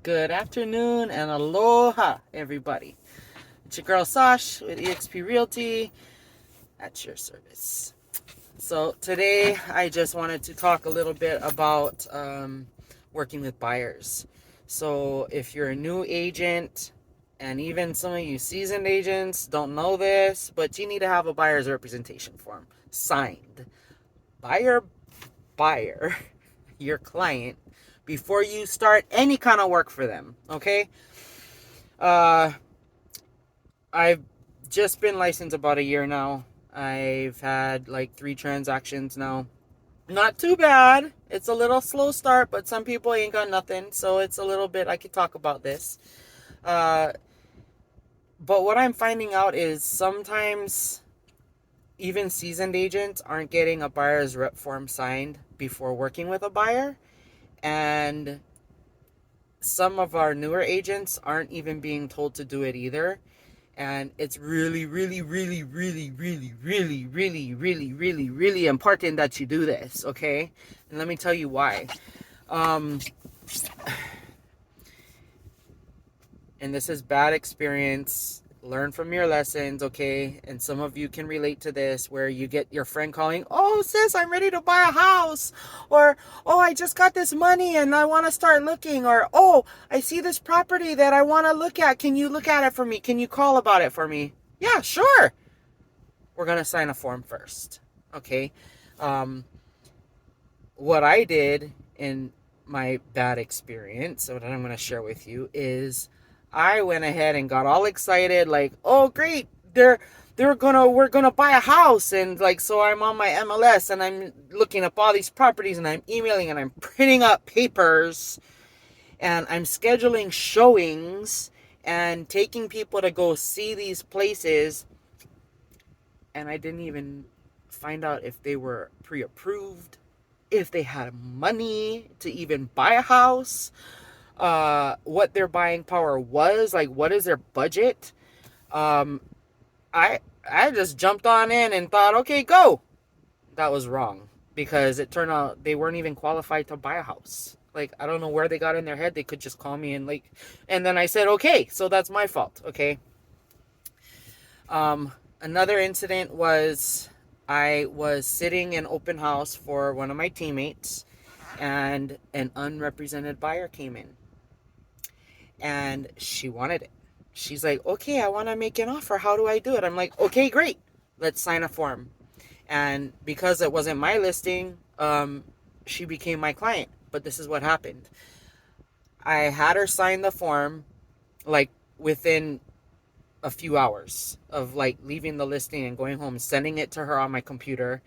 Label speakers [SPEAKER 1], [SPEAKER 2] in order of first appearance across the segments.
[SPEAKER 1] Good afternoon and aloha, everybody. It's your girl Sash with eXp Realty at your service. So today I just wanted to talk a little bit about working with buyers. So if you're a new agent, and even some of you seasoned agents don't know this, but you need to have a buyer's representation form signed by your buyer, your client, before you start any kind of work for them. Okay. Uh, I've just been licensed about a year now. I've had like 3 transactions now. Not too bad. It's a little slow start, but some people ain't got nothing, so it's a little bit. I could talk about this. Uh, but what I'm finding out is sometimes even seasoned agents aren't getting a buyer's rep form signed before working with a buyer, and some of our newer agents aren't even being told to do it either. And it's really, really, really, really, really, really, really, really, really, really important that you do this, okay? And let me tell you why. Um, and this is bad experience. Learn from your lessons, okay? And some of you can relate to this, where you get your friend calling, "Oh, sis, I'm ready to buy a house," or, "Oh, I just got this money and I want to start looking," or, "Oh, I see this property that I want to look at. Can you look at it for me? Can you call about it for me?" Yeah, sure. We're going to sign a form first, okay? Um, what I did in my bad experience, what I'm going to share with you, is I went ahead and got all excited, like, "Oh, great, we're gonna buy a house," and like, so I'm on my MLS and I'm looking up all these properties and I'm emailing and I'm printing up papers and I'm scheduling showings and taking people to go see these places, and I didn't even find out if they were pre-approved, if they had money to even buy a house, what their buying power was, like what is their budget. Um, I I just jumped on in and thought, okay, go. That was wrong, because it turned out they weren't even qualified to buy a house. Like, I don't know where they got in their head. They could just call me and like, and then I said, okay, so that's my fault. Okay. Another incident was I was sitting in open house for one of my teammates, and an unrepresented buyer came in and she wanted it. She's like, "Okay, I want to make an offer. How do I do it?" I'm like, "Okay, great. Let's sign a form." And because it wasn't my listing, she became my client. But this is what happened. I had her sign the form like within a few hours of like leaving the listing and going home, sending it to her on my computer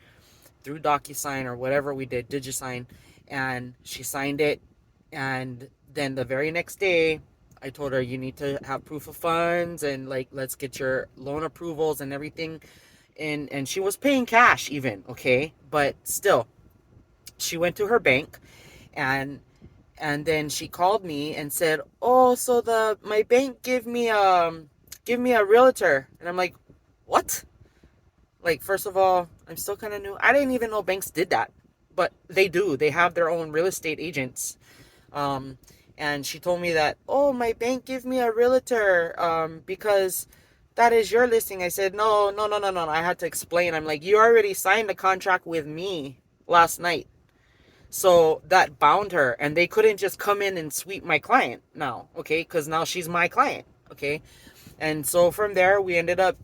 [SPEAKER 1] through DocuSign or whatever we did, DigiSign, and she signed it. And then the very next day, I told her, "You need to have proof of funds and like let's get your loan approvals and everything." And she was paying cash even, okay, but still, she went to her bank, and then she called me and said, "Oh, so the my bank give me a realtor." And I'm like, "What?" Like, first of all, I'm still kind of new. I didn't even know banks did that, but they do. They have their own real estate agents. Um, and she told me that, "Oh, my bank give me a realtor because that is your listing." I said, "No, no, no, no, no." I had to explain. I'm like, "You already signed a contract with me last night." So that bound her, and they couldn't just come in and sweep my client now, okay? Because now she's my client, okay? And so from there, we ended up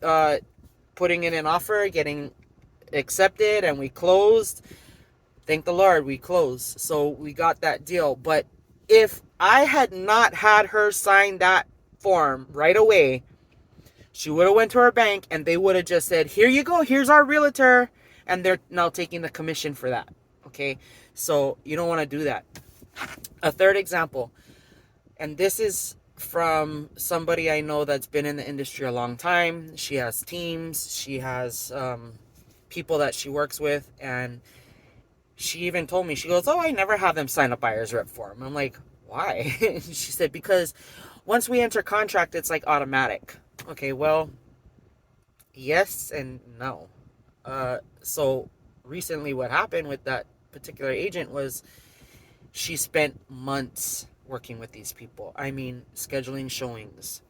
[SPEAKER 1] putting in an offer, getting accepted, and we closed. Thank the Lord, we closed. So we got that deal. But if I had not had her sign that form right away, she would have went to her bank and they would have just said, "Here you go, here's our realtor," and they're now taking the commission for that. Okay, so you don't want to do that. A third example, and this is from somebody I know that's been in the industry a long time. She has teams, she has people that she works with, and she even told me, she goes, "Oh, I never have them sign a buyer's rep form." I'm like, "Why?" She said, "Because once we enter contract, it's like automatic." Okay, well, yes and no. So recently what happened with that particular agent was she spent months working with these people. I mean, scheduling showings,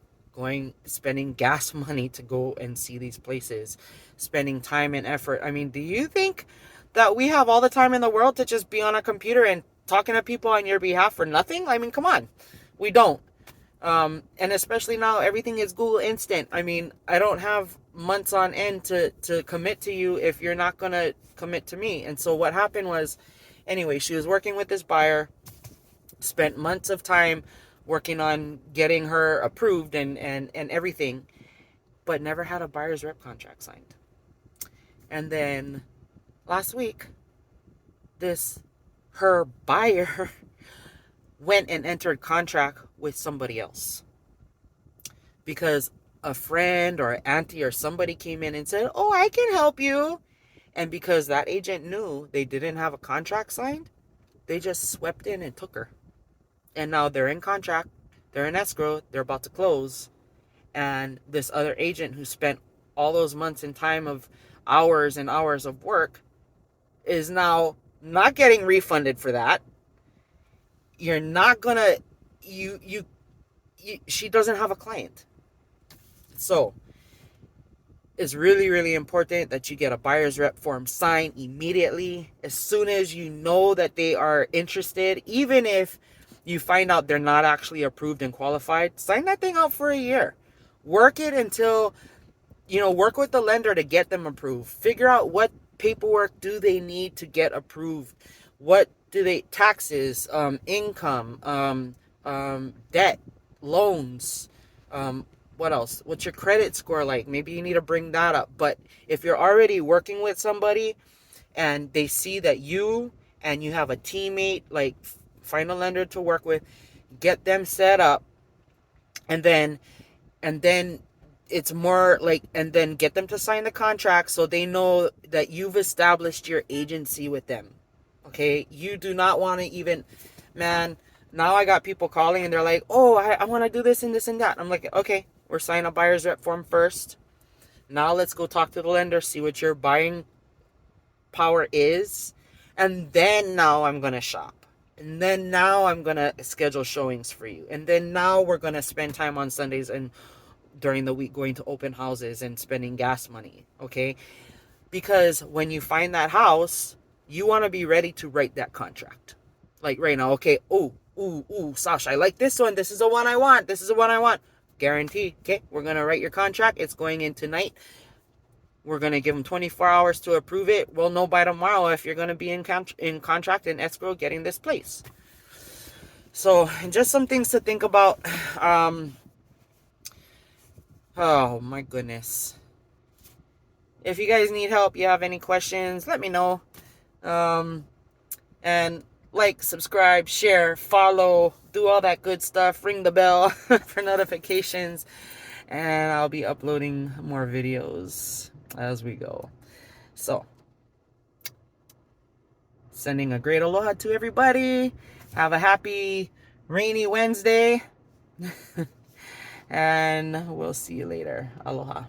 [SPEAKER 1] spending gas money to go and see these places, spending time and effort. I mean, do you think that we have all the time in the world to just be on a computer and talking to people on your behalf for nothing? I mean, come on. We don't. And especially now, everything is Google Instant. I mean, I don't have months on end to commit to you if you're not going to commit to me. And so what happened was, anyway, she was working with this buyer, spent months of time working on getting her approved and everything, but never had a buyer's rep contract signed. And then last week, her buyer went and entered contract with somebody else because a friend or auntie or somebody came in and said, "Oh, I can help you." And because that agent knew they didn't have a contract signed, they just swept in and took her. And now they're in contract, they're in escrow, they're about to close. And this other agent who spent all those months in time of hours and hours of work is now not getting refunded for that. You're not gonna, she doesn't have a client. So it's really, really important that you get a buyer's rep form signed immediately. As soon as you know that they are interested, even if you find out they're not actually approved and qualified, sign that thing out for a year. Work it until, work with the lender to get them approved. Figure out what paperwork do they need to get approved. What do they, taxes, income, debt, loans, what else? What's your credit score like? Maybe you need to bring that up. But if you're already working with somebody and they see that you have a teammate, like find a lender to work with, get them set up, and then it's more like, and then get them to sign the contract so they know that you've established your agency with them. Okay? You do not want to even, man, now I got people calling and they're like, "Oh, I want to do this and this and that." I'm like, okay, we're signing a buyer's rep form first. Now let's go talk to the lender, see what your buying power is. And then now I'm going to shop. And then now I'm going to schedule showings for you. And then now we're going to spend time on Sundays and during the week going to open houses and spending gas money. Okay? Because when you find that house, you want to be ready to write that contract. Like right now, okay, Sasha, I like this one. This is the one I want. This is the one I want. Guarantee. Okay, we're going to write your contract. It's going in tonight. We're going to give them 24 hours to approve it. We'll know by tomorrow if you're going to be in contract and escrow getting this place. So, just some things to think about. Oh, my goodness. If you guys need help, you have any questions, let me know. And like, subscribe, share, follow, do all that good stuff. Ring the bell for notifications. And I'll be uploading more videos as we go. So, sending a great aloha to everybody. Have a happy rainy Wednesday. And we'll see you later. Aloha.